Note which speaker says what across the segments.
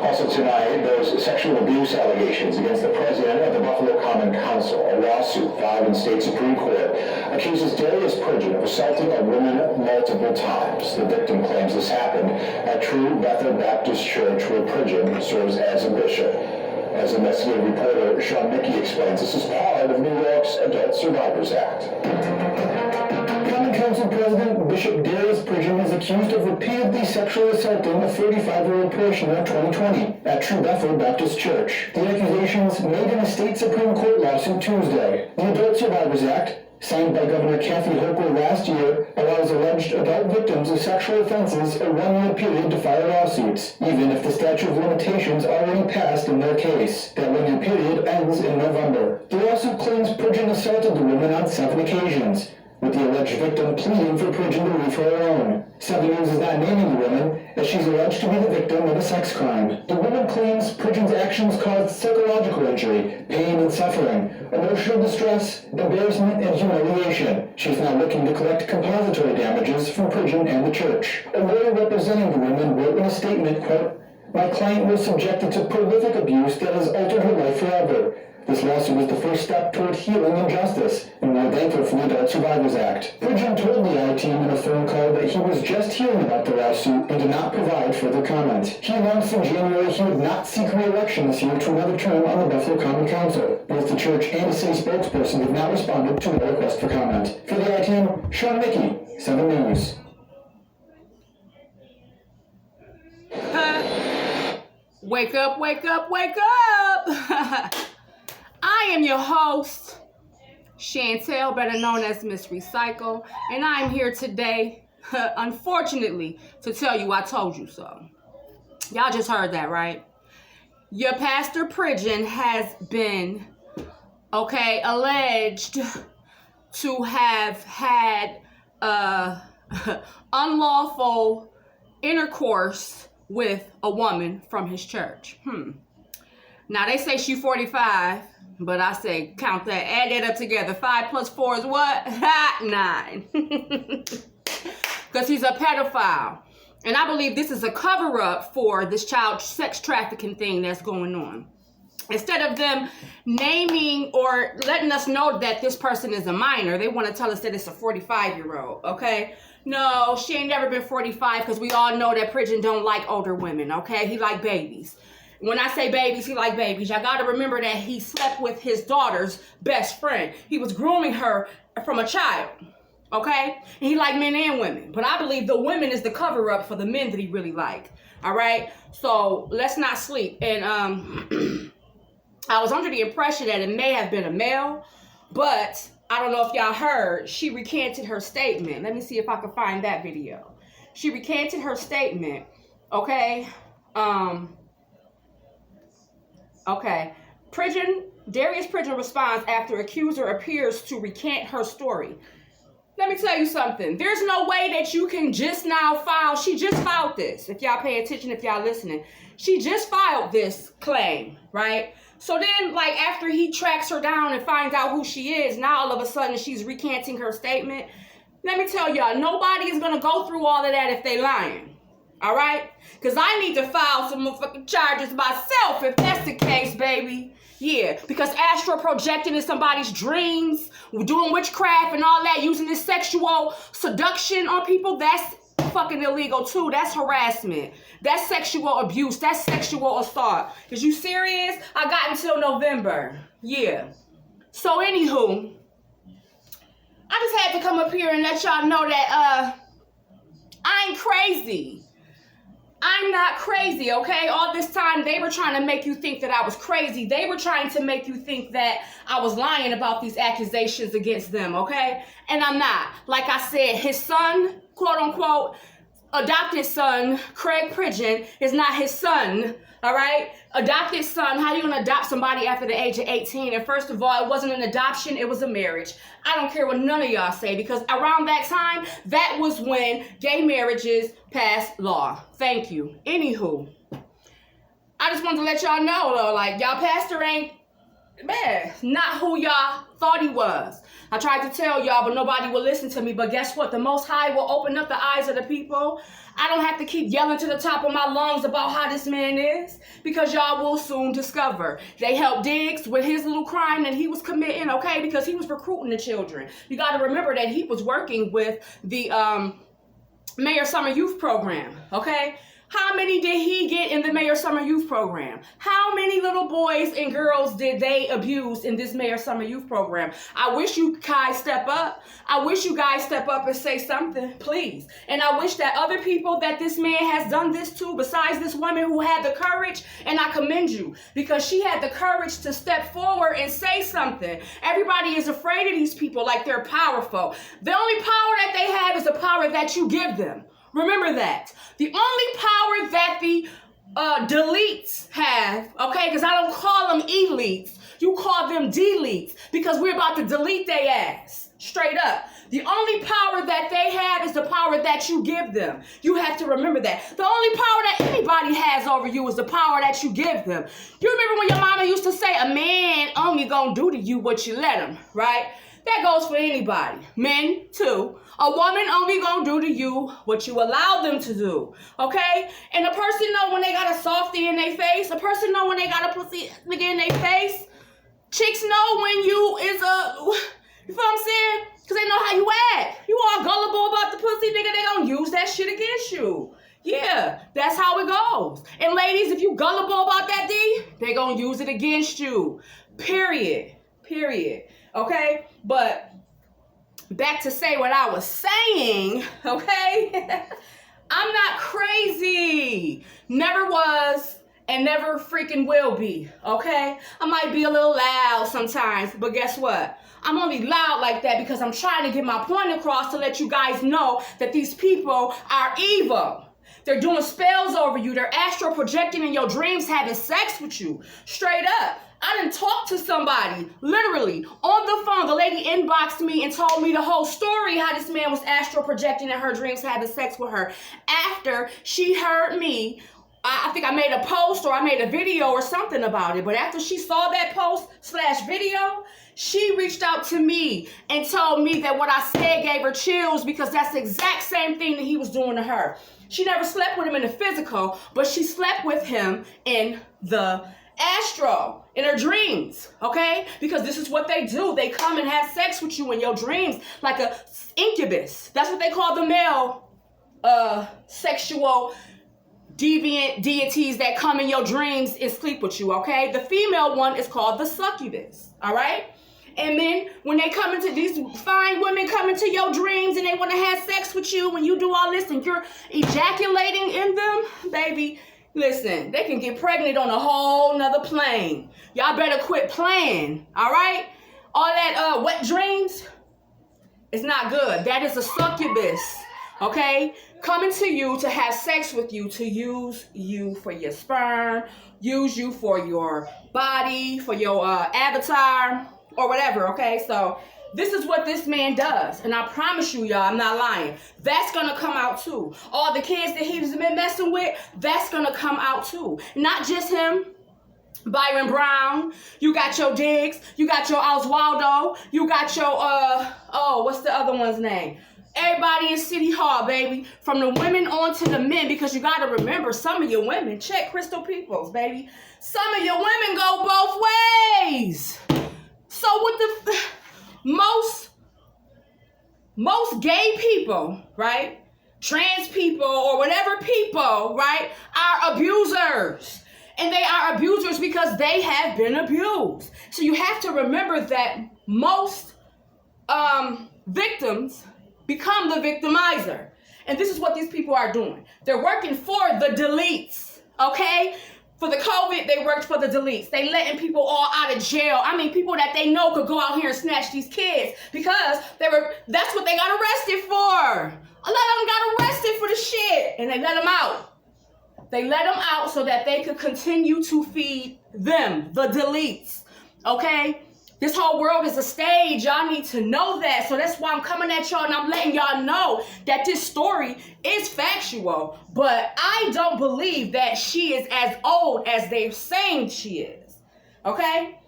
Speaker 1: Also tonight, those sexual abuse allegations against the president of the Buffalo Common Council. A lawsuit filed in state Supreme Court accuses Darius Pridgeon of assaulting a woman multiple times. The victim claims this happened at True Bethel Baptist Church, where Pridgeon serves as a bishop. As investigative reporter Sean Mickey explains, this is part of New York's Adult Survivors Act. Common Council President Bishop Darius Pridgeon is accused of repeatedly sexually assaulting a 35-year-old parishioner in 2020 at True Bethel Baptist Church. The accusations made in a state Supreme Court lawsuit Tuesday. The Adult Survivors Act, signed by Governor Kathy Hochul last year, allows alleged adult victims of sexual offenses a 1-year period to file lawsuits, even if the statute of limitations already passed in their case. That 1-year period ends in November. The lawsuit claims Pridgeon assaulted the woman on 7 occasions, with the alleged victim pleading for Pridgeon to leave her alone. 7 News is not naming the woman, as she's alleged to be the victim of a sex crime. The woman claims Pridgeon's actions caused psychological injury, pain and suffering, emotional distress, embarrassment, and humiliation. She's now looking to collect compensatory damages from Pridgeon and the church. A lawyer representing the woman wrote in a statement, quote, "My client was subjected to prolific abuse that has altered her life forever. This lawsuit was the first step toward healing and justice, and we're thankful for the Adult Survivors Act." Pridgeon told the I-Team in a phone call that he was just hearing about the lawsuit and did not provide further comment. He announced in January he would not seek re-election this year to another term on the Buffalo Common Council. Both the church and a city spokesperson have not responded to a request for comment. For the I-Team, Sean Mickey, 7 News.
Speaker 2: Wake up, wake up, wake up! I am your host, Chantel, better known as Miss Recycle, and I'm here today, unfortunately, to tell you I told you so. Y'all just heard that, right? Your Pastor Pridgeon has been, alleged to have had unlawful intercourse with a woman from his church. Now, they say she's 45, but I say count that, add that up together. 5 plus 4 is what? 9. Because he's a pedophile. And I believe this is a cover-up for this child sex trafficking thing that's going on. Instead of them naming or letting us know that this person is a minor, they want to tell us that it's a 45-year-old, okay? No, she ain't never been 45, because we all know that Pridgeon don't like older women, okay? He like babies. When I say babies, he like babies. Y'all got to remember that he slept with his daughter's best friend. He was grooming her from a child, okay? And he liked men and women. But I believe the women is the cover-up for the men that he really like, all right? So let's not sleep. And I was under the impression that it may have been a male, but I don't know if y'all heard, she recanted her statement. Let me see if I can find that video. She recanted her statement, okay? Darius Pridgeon responds after accuser appears to recant her story. Let me tell you something. There's no way that you can just now file. She just filed this. If y'all pay attention, if y'all listening. She just filed this claim, right? So then, like, after he tracks her down and finds out who she is, now all of a sudden she's recanting her statement. Let me tell y'all, nobody is going to go through all of that if they lying. All right? Because I need to file some motherfucking charges myself if that's the case, baby. Yeah, because astral projecting in somebody's dreams, doing witchcraft and all that, using this sexual seduction on people, that's fucking illegal too. That's harassment. That's sexual abuse. That's sexual assault. Is you serious? I got until November. Yeah. So anywho, I just had to come up here and let y'all know that I ain't crazy. I'm not crazy, okay? All this time, they were trying to make you think that I was crazy. They were trying to make you think that I was lying about these accusations against them, okay? And I'm not. Like I said, his son, quote unquote, adopted son, Craig Pridgeon, is not his son, all right? Adopted son, how you gonna adopt somebody after the age of 18? And first of all, it wasn't an adoption, it was a marriage. I don't care what none of y'all say, because around that time, that was when gay marriages passed law. Thank you. Anywho, I just wanted to let y'all know, though, like, y'all pastor ain't man, not who y'all thought he was. I tried to tell y'all, but nobody will listen to me. But guess what? The Most High will open up the eyes of the people. I don't have to keep yelling to the top of my lungs about how this man is, because y'all will soon discover. They helped Diggs with his little crime that he was committing, okay, because he was recruiting the children. You got to remember that he was working with the Mayor Summer Youth Program, okay? How many did he get in the Mayor Summer Youth Program? How many little boys and girls did they abuse in this Mayor Summer Youth Program? I wish you guys step up. I wish you guys step up and say something, please. And I wish that other people that this man has done this to, besides this woman who had the courage, and I commend you, because she had the courage to step forward and say something. Everybody is afraid of these people like they're powerful. The only power that they have is the power that you give them. Remember that. The only power that the deletes have, okay, because I don't call them elites, you call them deletes, because we're about to delete their ass, straight up. The only power that they have is the power that you give them. You have to remember that. The only power that anybody has over you is the power that you give them. You remember when your mama used to say, a man only gonna do to you what you let him, right? That goes for anybody. Men, too. A woman only gonna do to you what you allow them to do, okay? And a person know when they got a softie in their face. A person know when they got a pussy nigga in their face. Chicks know when you is a, you feel what I'm saying? Because they know how you act. You all gullible about the pussy nigga, they gonna use that shit against you. Yeah, that's how it goes. And ladies, if you gullible about that D, they gonna use it against you. Period. Okay? But back to say what I was saying, okay? I'm not crazy. Never was and never freaking will be, okay? I might be a little loud sometimes, but guess what? I'm only loud like that because I'm trying to get my point across to let you guys know that these people are evil. They're doing spells over you. They're astral projecting in your dreams, having sex with you. Straight up. I done talked to somebody, literally, on the phone. The lady inboxed me and told me the whole story, how this man was astral projecting in her dreams, having sex with her. After she heard me, I think I made a post or I made a video or something about it. But after she saw that post/video, she reached out to me and told me that what I said gave her chills, because that's the exact same thing that he was doing to her. She never slept with him in the physical, but she slept with him in the astral, in her dreams, okay? Because this is what they do. They come and have sex with you in your dreams like a incubus. That's what they call the male sexual deviant deities that come in your dreams and sleep with you, okay? The female one is called the succubus, all right? And then when they come into these fine women come into your dreams and they want to have sex with you, when you do all this and you're ejaculating in them, baby, listen, they can get pregnant on a whole nother plane. Y'all better quit playing, all right? All that wet dreams, it's not good. That is a succubus, okay? Coming to you to have sex with you, to use you for your sperm, use you for your body, for your avatar, or whatever, okay? So this is what this man does. And I promise you, y'all, I'm not lying. That's going to come out too. All the kids that he's been messing with, that's going to come out too. Not just him. Byron Brown, you got your Diggs, you got your Oswaldo, you got your, what's the other one's name? Everybody in City Hall, baby. From the women on to the men, because you got to remember, some of your women, check Crystal Peoples, baby. Some of your women go both ways. So with the most gay people, right? Trans people or whatever people, right, are abusers. And they are abusers because they have been abused. So you have to remember that most victims become the victimizer. And this is what these people are doing. They're working for the deletes, okay? For the COVID, they worked for the deletes. They letting people all out of jail. I mean, people that they know could go out here and snatch these kids because that's what they got arrested for. A lot of them got arrested for the shit, and they let them out. They let them out so that they could continue to feed them, the deletes, okay? This whole world is a stage. Y'all need to know that. So that's why I'm coming at y'all and I'm letting y'all know that this story is factual. But I don't believe that she is as old as they're saying she is. Okay?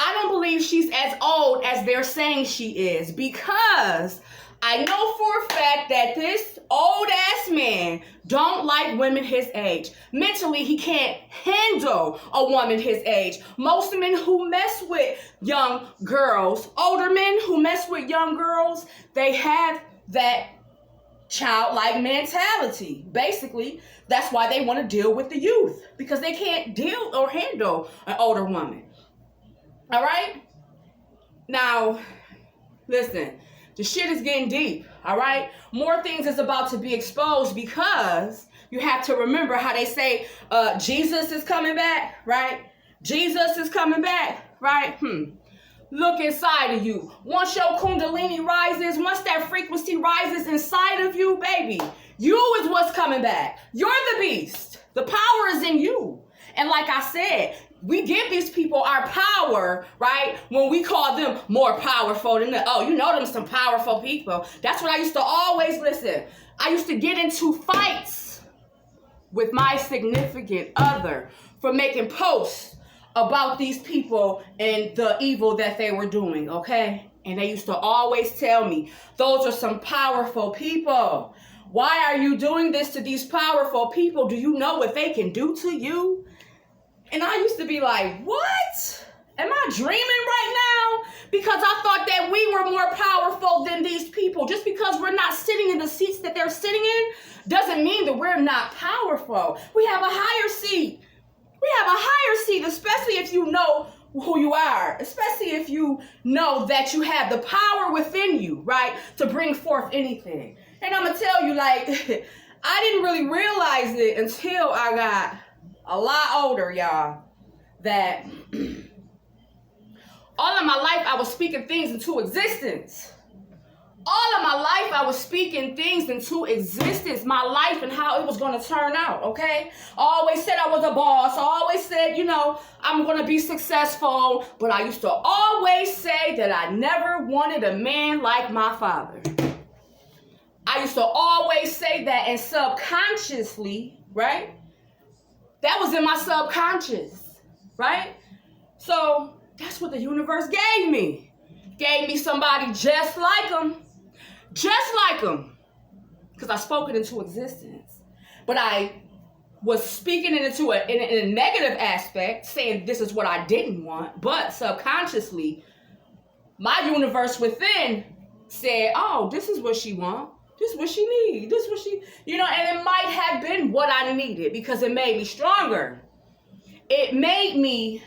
Speaker 2: I don't believe she's as old as they're saying she is, because I know for a fact that this old ass man don't like women his age. Mentally, he can't handle a woman his age. Most men who mess with young girls, older men who mess with young girls, they have that childlike mentality. Basically, that's why they want to deal with the youth, because they can't deal or handle an older woman. All right? Now, listen. The shit is getting deep, all right? More things is about to be exposed, because you have to remember how they say Jesus is coming back, right? Jesus is coming back, right? Look inside of you. Once your kundalini rises, once that frequency rises inside of you, baby, you is what's coming back. You're the beast. The power is in you. And like I said, we give these people our power, right? When we call them more powerful than them. Oh, you know them some powerful people. That's what I used to always listen. I used to get into fights with my significant other for making posts about these people and the evil that they were doing, okay? And they used to always tell me, those are some powerful people. Why are you doing this to these powerful people? Do you know what they can do to you? And I used to be like, what? Am I dreaming right now? Because I thought that we were more powerful than these people. Just because we're not sitting in the seats that they're sitting in doesn't mean that we're not powerful. We have a higher seat. We have a higher seat, especially if you know who you are, especially if you know that you have the power within you, right, to bring forth anything. And I'm going to tell you, like, I didn't really realize it until I got a lot older, y'all, that all of my life I was speaking things into existence. All of my life I was speaking things into existence, my life and how it was going to turn out, okay? I always said I was a boss. I always said, you know, I'm going to be successful. But I used to always say that I never wanted a man like my father. I used to always say that, and subconsciously, right? That was in my subconscious, right? So that's what the universe gave me. Gave me somebody just like him. Just like him. Because I spoke it into existence. But I was speaking it into in a negative aspect, saying this is what I didn't want. But subconsciously, my universe within said, oh, this is what she wants. This is what she needs. This is what she, you know, and it might have been what I needed, because it made me stronger. It made me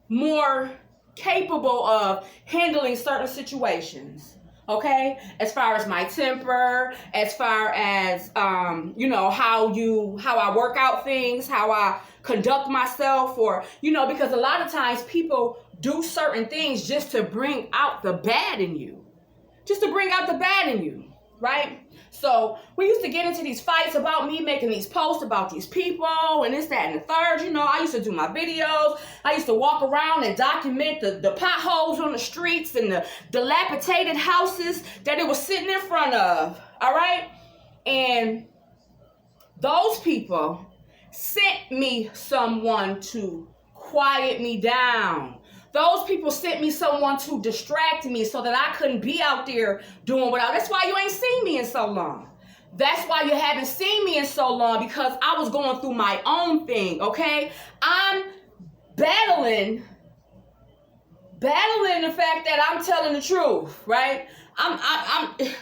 Speaker 2: more capable of handling certain situations. Okay, as far as my temper, as far as you know, how I work out things, how I conduct myself, or you know, because a lot of times people do certain things just to bring out the bad in you. Just to bring out the bad in you, right? So we used to get into these fights about me making these posts about these people and this, that, and the third. You know, I used to do my videos. I used to walk around and document the potholes on the streets and the dilapidated houses that it was sitting in front of, all right? And those people sent me someone to quiet me down. Those people sent me someone to distract me so that I couldn't be out there doing what That's why you ain't seen me in so long. That's why you haven't seen me in so long, because I was going through my own thing, okay? I'm battling the fact that I'm telling the truth, right?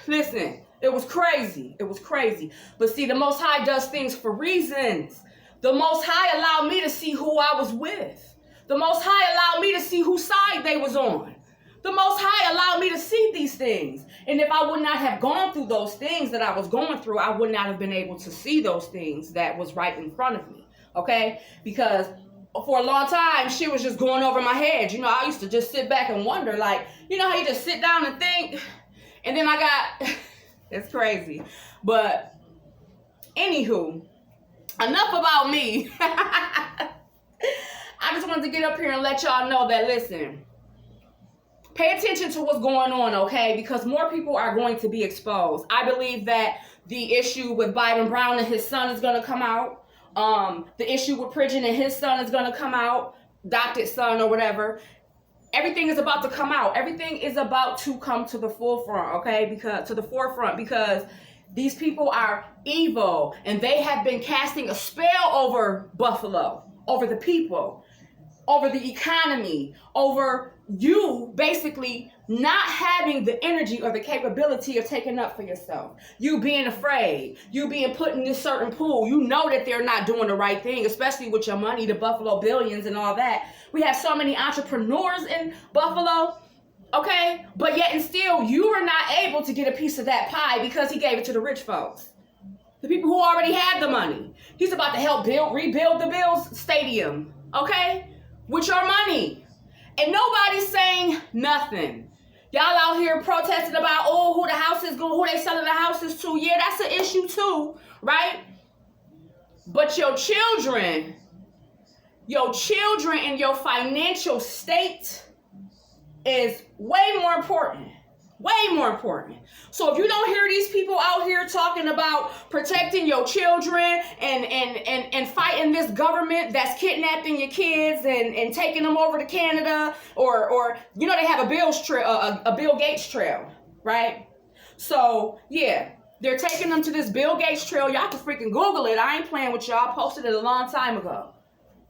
Speaker 2: Listen, it was crazy. It was crazy. But see, the Most High does things for reasons. The Most High allowed me to see who I was with. The Most High allowed me to see whose side they was on. The Most High allowed me to see these things. And if I would not have gone through those things that I was going through, I would not have been able to see those things that was right in front of me. Okay? Because for a long time, shit was just going over my head. You know, I used to just sit back and wonder, like, you know how you just sit down and think? And then I got, it's crazy. But, anywho, enough about me. I just wanted to get up here and let y'all know that, listen, pay attention to what's going on, okay? Because more people are going to be exposed. I believe that the issue with Byron Brown and his son is going to come out. The issue with Pridgeon and his son is going to come out. adopted son or whatever. Everything is about to come out. Everything is about to come to the forefront, okay? Because these people are evil, and they have been casting a spell over Buffalo, over the people, over the economy, over you basically not having the energy or the capability of taking up for yourself. You being afraid, you being put in this certain pool. You know that they're not doing the right thing, especially with your money, the Buffalo billions and all that. We have so many entrepreneurs in Buffalo, okay? But yet and still, you were not able to get a piece of that pie because he gave it to the rich folks. The people who already have the money. He's about to help rebuild the Bills Stadium, okay? With your money. And nobody's saying nothing. Y'all out here protesting about, oh, who the house is going, who they selling the houses to. Yeah, that's an issue too, right? But your children and your financial state is way more important. Way more important. So if you don't hear these people out here talking about protecting your children and fighting this government that's kidnapping your kids and taking them over to Canada, or you know, they have a Bill Gates trail, right? So yeah, they're taking them to this Bill Gates trail. Y'all can freaking Google it. I ain't playing with y'all. I posted it a long time ago.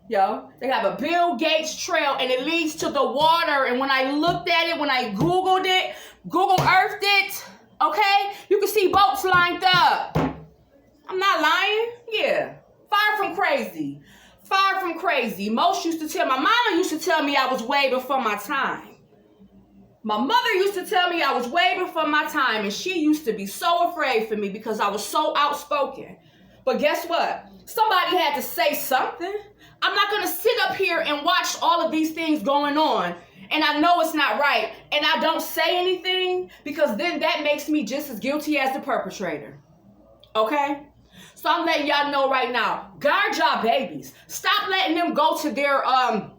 Speaker 2: Yo, they have a Bill Gates trail, and it leads to the water. And when I looked at it, when I Googled it, Google Earthed it, okay, you can see boats lined up. I'm not lying. Yeah, far from crazy. Far from crazy. My mama used to tell me I was way before my time. My mother used to tell me I was way before my time, and she used to be so afraid for me because I was so outspoken. But guess what? Somebody had to say something. I'm not going to sit up here and watch all of these things going on, and I know it's not right, and I don't say anything, because then that makes me just as guilty as the perpetrator. Okay? So I'm letting y'all know right now, guard y'all babies. Stop letting them go to their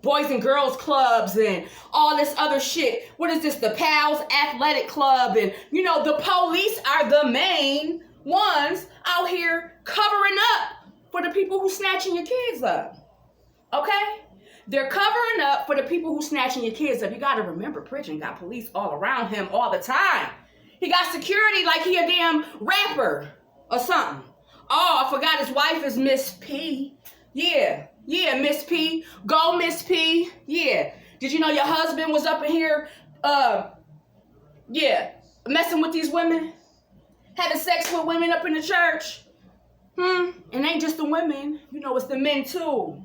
Speaker 2: boys and girls clubs and all this other shit. What is this? The Pals Athletic Club. And, you know, the police are the main ones out here covering up for the people who snatching your kids up. Okay? They're covering up for the people who snatching your kids up. You got to remember, Pridgeon got police all around him all the time. He got security like he a damn rapper or something. Oh, I forgot his wife is Miss P. Yeah, Miss P. Go, Miss P. Yeah. Did you know your husband was up in here, messing with these women? Having sex with women up in the church? And ain't just the women. You know it's the men too.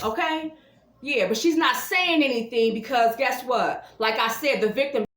Speaker 2: Okay? Yeah, but she's not saying anything because guess what? Like I said, the victim